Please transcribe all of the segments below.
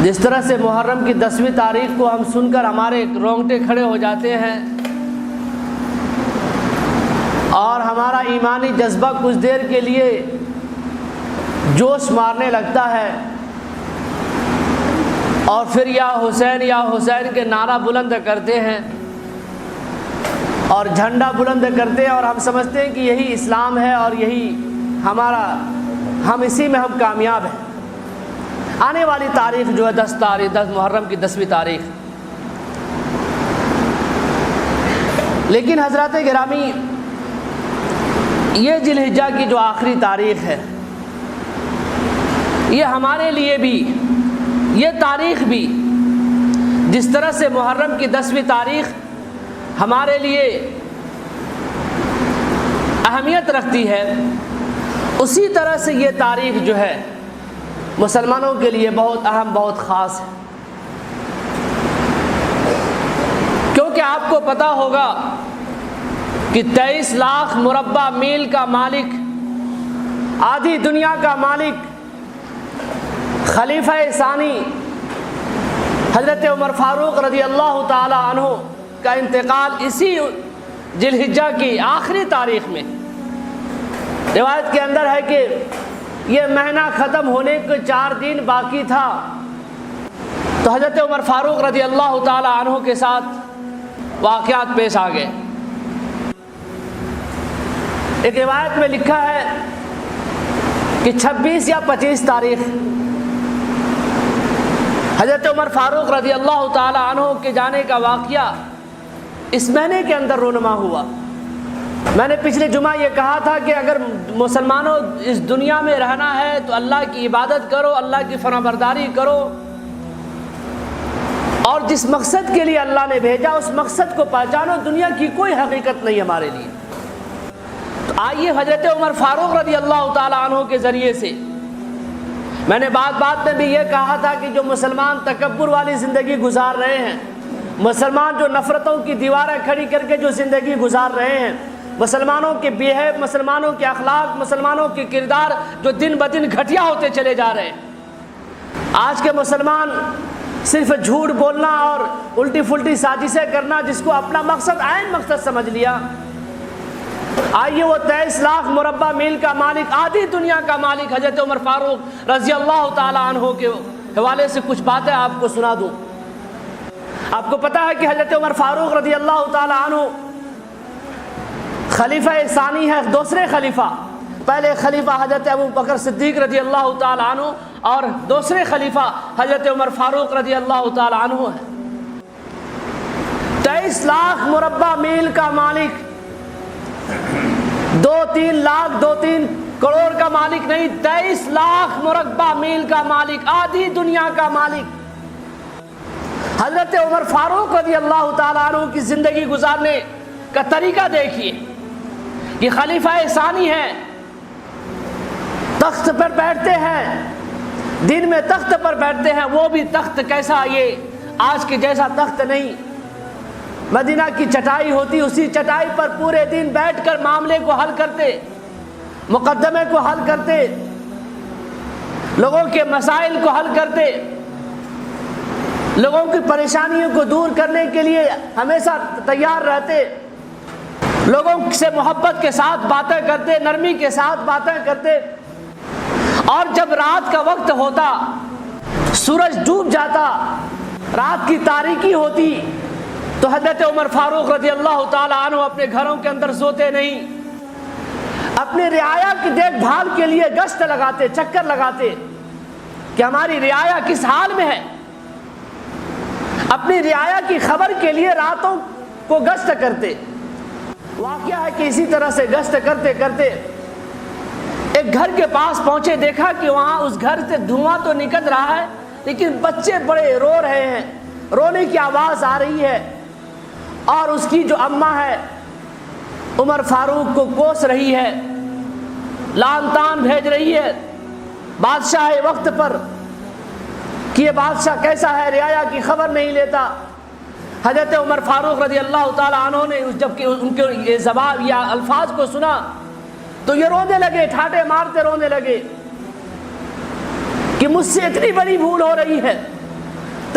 جس طرح سے محرم کی 10ویں تاریخ کو ہم سن کر ہمارے رونگٹے کھڑے ہو جاتے ہیں اور ہمارا ایمانی جذبہ کچھ دیر کے لیے جوش مارنے لگتا ہے، اور پھر یا حسین کے نعرہ بلند کرتے ہیں اور جھنڈا بلند کرتے ہیں، اور ہم سمجھتے ہیں کہ یہی اسلام ہے اور یہی ہم اسی میں ہم کامیاب ہیں۔ آنے والی تاریخ جو ہے 10 محرم کی 10ویں تاریخ، لیکن حضرات گرامی یہ ذی الحجہ کی جو آخری تاریخ ہے، یہ ہمارے لیے بھی، یہ تاریخ بھی جس طرح سے محرم کی 10ویں تاریخ ہمارے لیے اہمیت رکھتی ہے، اسی طرح سے یہ تاریخ جو ہے مسلمانوں کے لیے بہت اہم، بہت خاص ہے، کیونکہ آپ کو پتہ ہوگا کہ 23 لاکھ مربع میل کا مالک، آدھی دنیا کا مالک، خلیفہ ثانی حضرت عمر فاروق رضی اللہ تعالی عنہ کا انتقال اسی ذی الحجہ کی آخری تاریخ میں، روایت کے اندر ہے کہ یہ مہینہ ختم ہونے کے 4 دن باقی تھا تو حضرت عمر فاروق رضی اللہ تعالی عنہ کے ساتھ واقعات پیش آ گئے۔ ایک روایت میں لکھا ہے کہ 26 یا 25 تاریخ حضرت عمر فاروق رضی اللہ تعالی عنہ کے جانے کا واقعہ اس مہینے کے اندر رونما ہوا۔ میں نے پچھلے جمعہ یہ کہا تھا کہ اگر مسلمانوں اس دنیا میں رہنا ہے تو اللہ کی عبادت کرو، اللہ کی فرمانبرداری کرو، اور جس مقصد کے لیے اللہ نے بھیجا اس مقصد کو پہچانو، دنیا کی کوئی حقیقت نہیں ہمارے لیے۔ تو آئیے حضرت عمر فاروق رضی اللہ تعالی عنہ کے ذریعے سے، میں نے بات میں بھی یہ کہا تھا کہ جو مسلمان تکبر والی زندگی گزار رہے ہیں، مسلمان جو نفرتوں کی دیواریں کھڑی کر کے جو زندگی گزار رہے ہیں، مسلمانوں کے بیہیو، مسلمانوں کے اخلاق، مسلمانوں کے کردار جو دن بدن گھٹیا ہوتے چلے جا رہے ہیں۔ آج کے مسلمان صرف جھوٹ بولنا اور الٹی پھلٹی سازشیں کرنا، جس کو اپنا مقصد عین مقصد سمجھ لیا۔ آئیے وہ 23 لاکھ مربع میل کا مالک، آدھی دنیا کا مالک حضرت عمر فاروق رضی اللہ تعالی عنہ کے حوالے سے کچھ باتیں آپ کو سنا دوں۔ آپ کو پتہ ہے کہ حضرت عمر فاروق رضی اللہ تعالی عنہ خلیفہ ثانی ہے، دوسرے خلیفہ، پہلے خلیفہ حضرت ابو بکر صدیق رضی اللہ تعالی عنہ اور دوسرے خلیفہ حضرت عمر فاروق رضی اللہ تعالی عنہ ہے۔ 23 لاکھ مربع میل کا مالک، 2-3 لاکھ 2-3 کروڑ کا مالک نہیں، 23 لاکھ مربع میل کا مالک، آدھی دنیا کا مالک۔ حضرت عمر فاروق رضی اللہ تعالی عنہ کی زندگی گزارنے کا طریقہ دیکھیے، یہ خلیفہ ثانی ہے، تخت پر بیٹھتے ہیں، دن میں تخت پر بیٹھتے ہیں، وہ بھی تخت کیسا، یہ آج کے جیسا تخت نہیں، مدینہ کی چٹائی ہوتی، اسی چٹائی پر پورے دن بیٹھ کر معاملے کو حل کرتے، مقدمے کو حل کرتے، لوگوں کے مسائل کو حل کرتے، لوگوں کی پریشانیوں کو دور کرنے کے لیے ہمیشہ تیار رہتے، لوگوں سے محبت کے ساتھ باتیں کرتے، نرمی کے ساتھ باتیں کرتے۔ اور جب رات کا وقت ہوتا، سورج ڈوب جاتا، رات کی تاریکی ہوتی، تو حضرت عمر فاروق رضی اللہ تعالی عنہ اپنے گھروں کے اندر سوتے نہیں، اپنے رعایا کی دیکھ بھال کے لیے گشت لگاتے، چکر لگاتے کہ ہماری رعایا کس حال میں ہے، اپنی رعایا کی خبر کے لیے راتوں کو گشت کرتے۔ واقعہ ہے کہ اسی طرح سے گشت کرتے کرتے ایک گھر کے پاس پہنچے، دیکھا کہ وہاں اس گھر سے دھواں تو نکل رہا ہے لیکن بچے بڑے رو رہے ہیں، رونے کی آواز آ رہی ہے، اور اس کی جو اماں ہے عمر فاروق کو کوس رہی ہے، لان تان بھیج رہی ہے بادشاہ وقت پر کہ یہ بادشاہ کیسا ہے، رعایا کی خبر نہیں لیتا۔ حضرت عمر فاروق رضی اللہ تعالی عنہ نے جب کہ ان کے یہ زبان یا الفاظ کو سنا تو یہ رونے لگے، ٹھاٹے مارتے رونے لگے کہ مجھ سے اتنی بڑی بھول ہو رہی ہے،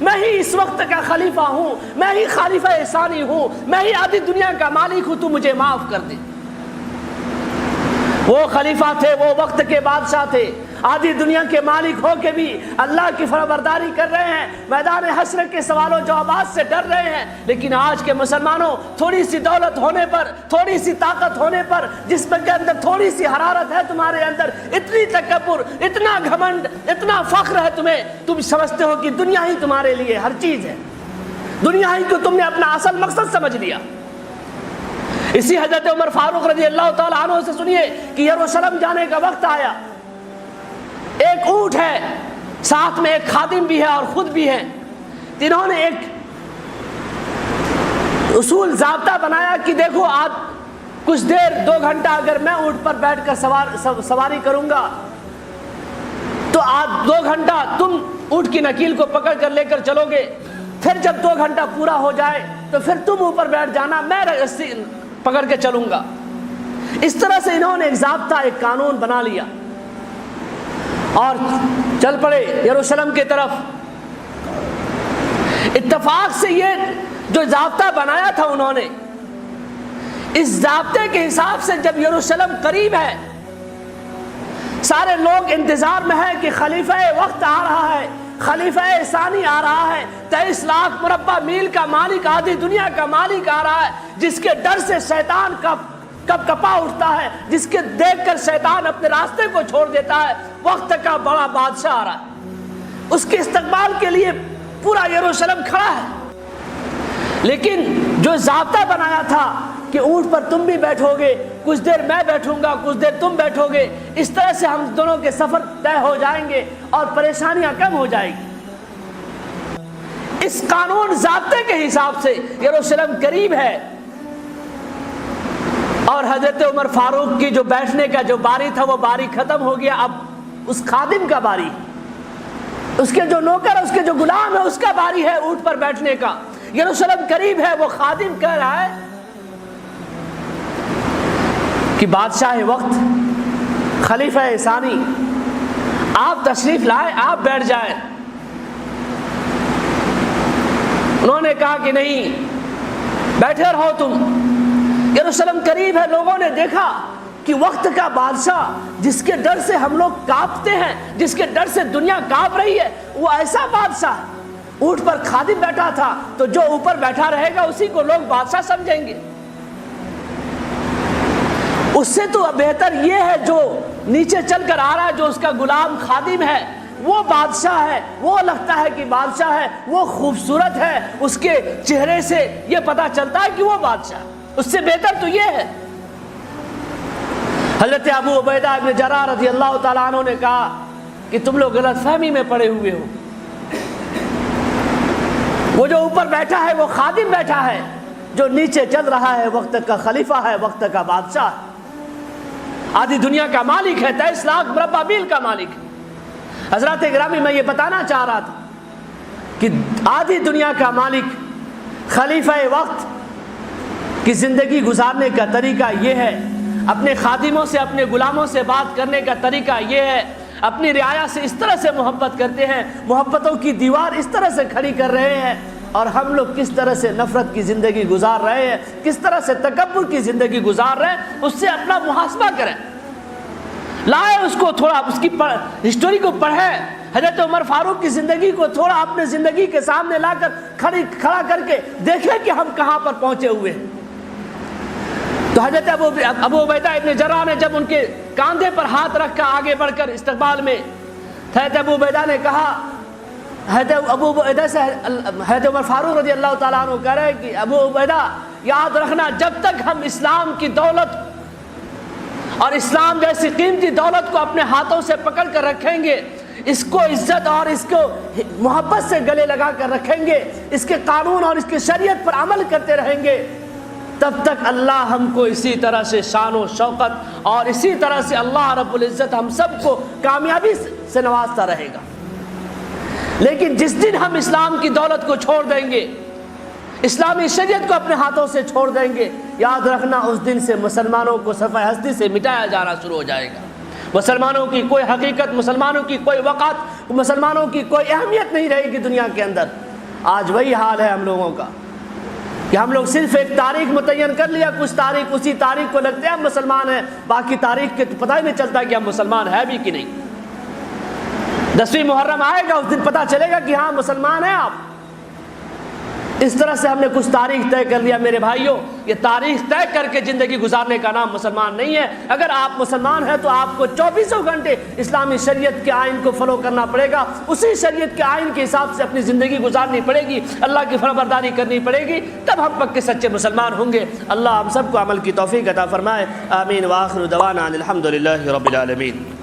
میں ہی اس وقت کا خلیفہ ہوں، میں ہی خلیفہ ثانی ہوں، میں ہی آدھی دنیا کا مالک ہوں، تو مجھے معاف کر دے۔ وہ خلیفہ تھے، وہ وقت کے بادشاہ تھے، آدھی دنیا کے مالک ہو کے بھی اللہ کی فرمانبرداری کر رہے ہیں، میدان حشر کے سوال و جوابات سے ڈر رہے ہیں۔ لیکن آج کے مسلمانوں، تھوڑی سی دولت ہونے پر، تھوڑی سی طاقت ہونے پر، جسم کے اندر تھوڑی سی حرارت ہے تمہارے اندر، اتنی تکبر، اتنا گھمنڈ، اتنا فخر ہے تمہیں، تم سمجھتے ہو کہ دنیا ہی تمہارے لیے ہر چیز ہے، دنیا ہی کو تم نے اپنا اصل مقصد سمجھ لیا۔ اسی حضرت عمر فاروق رضی اللہ تعالیٰ عنہ سے سنیے کہ یروشلم جانے کا وقت آیا، ایک اونٹ ہے، ساتھ میں ایک خادم بھی ہے اور خود بھی ہے، انہوں نے ایک اصول ضابطہ بنایا کہ دیکھو آج کچھ دیر 2 گھنٹہ اگر میں اونٹ پر بیٹھ کر سواری کروں گا تو آج 2 گھنٹہ تم اونٹ کی نکیل کو پکڑ کر لے کر چلو گے، پھر جب 2 گھنٹہ پورا ہو جائے تو پھر تم اوپر بیٹھ جانا، میں رسی پکڑ کے چلوں گا۔ اس طرح سے انہوں نے ایک ضابطہ، ایک قانون بنا لیا اور چل پڑے یروشلم کی طرف۔ اتفاق سے یہ جو ضابطہ بنایا تھا انہوں نے، اس ضابطے کے حساب سے جب یروشلم قریب ہے، سارے لوگ انتظار میں ہیں کہ خلیفہ وقت آ رہا ہے، خلیفہ ثانی آ رہا ہے، 23 لاکھ مربع میل کا مالک، آدھی دنیا کا مالک آ رہا ہے، جس کے ڈر سے شیطان کب کپا اٹھتا ہے، جس کے دیکھ کر شیطان اپنے راستے کو چھوڑ دیتا ہے، وقت کا بڑا بادشاہ آ رہا ہے۔ اس کے استقبال کے لیے پورا یروشلم کھڑا ہے۔ لیکن جو ضابطہ بنایا تھا کہ اونٹ پر تم بھی بیٹھو گے، کچھ دیر میں بیٹھوں گا، کچھ دیر تم بیٹھو گے، اس طرح سے ہم دونوں کے سفر طے ہو جائیں گے اور پریشانیاں کم ہو جائیں گی۔ اس قانون ضابطے کے حساب سے یروشلم قریب ہے، اور حضرت عمر فاروق کی جو بیٹھنے کا جو باری تھا وہ باری ختم ہو گیا، اب اس خادم کا باری، اس کے جو نوکر، اس کے جو غلام ہے، اس کا باری ہے اونٹ پر بیٹھنے کا۔ یروشلم قریب ہے، وہ خادم کہہ رہا ہے کہ بادشاہ وقت، خلیفہ ثانی، آپ تشریف لائے، آپ بیٹھ جائیں۔ انہوں نے کہا کہ نہیں، بیٹھے رہو تم، یروشلم قریب ہے۔ لوگوں نے دیکھا کہ وقت کا بادشاہ، جس کے ڈر سے ہم لوگ کانپتے ہیں، جس کے ڈر سے دنیا کانپ رہی ہے، وہ ایسا بادشاہ ہے۔ اونٹ پر خادم بیٹھا تھا تو جو اوپر بیٹھا رہے گا اسی کو لوگ بادشاہ سمجھیں گے، اس سے تو بہتر یہ ہے جو نیچے چل کر آ رہا ہے، جو اس کا غلام خادم ہے، وہ بادشاہ ہے، وہ لگتا ہے کہ بادشاہ ہے، وہ خوبصورت ہے، اس کے چہرے سے یہ پتا چلتا ہے کہ وہ بادشاہ ہے، اس سے بہتر تو یہ ہے۔ حضرت ابو عبیدہ ابن جراح رضی اللہ تعالیٰ عنہ نے کہا کہ تم لوگ غلط فہمی میں پڑے ہوئے ہو، وہ جو اوپر بیٹھا ہے وہ خادم بیٹھا ہے، جو نیچے چل رہا ہے وقت کا خلیفہ ہے، وقت کا بادشاہ ہے، آدھی دنیا کا مالک ہے، 23 لاکھ مربع میل کا مالک ہے۔ حضرات گرامی، میں یہ بتانا چاہ رہا تھا کہ آدھی دنیا کا مالک، خلیفہ وقت کی زندگی گزارنے کا طریقہ یہ ہے، اپنے خادموں سے، اپنے غلاموں سے بات کرنے کا طریقہ یہ ہے، اپنی رعایا سے اس طرح سے محبت کرتے ہیں، محبتوں کی دیوار اس طرح سے کھڑی کر رہے ہیں، اور ہم لوگ کس طرح سے نفرت کی زندگی گزار رہے ہیں، کس طرح سے تکبر کی زندگی گزار رہے ہیں، اس سے اپنا محاسبہ کریں، لائے اس کو تھوڑا، اس کی ہسٹوری کو پڑھیں، حضرت عمر فاروق کی زندگی کو تھوڑا اپنے زندگی کے سامنے لا کر کھڑا کر کے دیکھیں کہ ہم کہاں پر پہنچے ہوئے ہیں۔ تو حضرت ابو عبیدہ ابن جراح نے جب ان کے کاندھے پر ہاتھ رکھ کر آگے بڑھ کر استقبال میں، حضرت ابو عبیدہ نے کہا، حضرت ابو عبیدہ سے حضرت عمر فاروق رضی اللہ تعالیٰ عنہ کہہ رہے ہیں کہ ابو عبیدہ یاد رکھنا، جب تک ہم اسلام کی دولت اور اسلام جیسی قیمتی دولت کو اپنے ہاتھوں سے پکڑ کر رکھیں گے، اس کو عزت اور اس کو محبت سے گلے لگا کر رکھیں گے، اس کے قانون اور اس کی شریعت پر عمل کرتے رہیں گے، تب تک اللہ ہم کو اسی طرح سے شان و شوقت اور اسی طرح سے اللہ رب العزت ہم سب کو کامیابی سے نوازتا رہے گا۔ لیکن جس دن ہم اسلام کی دولت کو چھوڑ دیں گے، اسلامی شریعت کو اپنے ہاتھوں سے چھوڑ دیں گے، یاد رکھنا اس دن سے مسلمانوں کو صفحہ ہستی سے مٹایا جانا شروع ہو جائے گا۔ مسلمانوں کی کوئی حقیقت، مسلمانوں کی کوئی وقت، مسلمانوں کی کوئی اہمیت نہیں رہے گی دنیا کے اندر۔ آج وہی حال ہے ہم لوگوں کا کہ ہم لوگ صرف ایک تاریخ متعین کر لیا، کچھ تاریخ اسی تاریخ کو لگتے ہیں ہم مسلمان ہیں، باقی تاریخ کے پتہ ہی نہیں چلتا کہ ہم مسلمان ہیں بھی کہ نہیں۔ 10ویں محرم آئے گا، اس دن پتہ چلے گا کہ ہاں مسلمان ہیں آپ۔ اس طرح سے ہم نے کچھ تاریخ طے کر لیا۔ میرے بھائیوں، یہ تاریخ طے کر کے زندگی گزارنے کا نام مسلمان نہیں ہے۔ اگر آپ مسلمان ہیں تو آپ کو 24 گھنٹے اسلامی شریعت کے آئین کو فالو کرنا پڑے گا، اسی شریعت کے آئین کے حساب سے اپنی زندگی گزارنی پڑے گی، اللہ کی فرمانبرداری کرنی پڑے گی، تب ہم پکے سچے مسلمان ہوں گے۔ اللہ ہم سب کو عمل کی توفیق عطا فرمائے، آمین۔ وآخر دعوانا الحمد للہ رب العالمین۔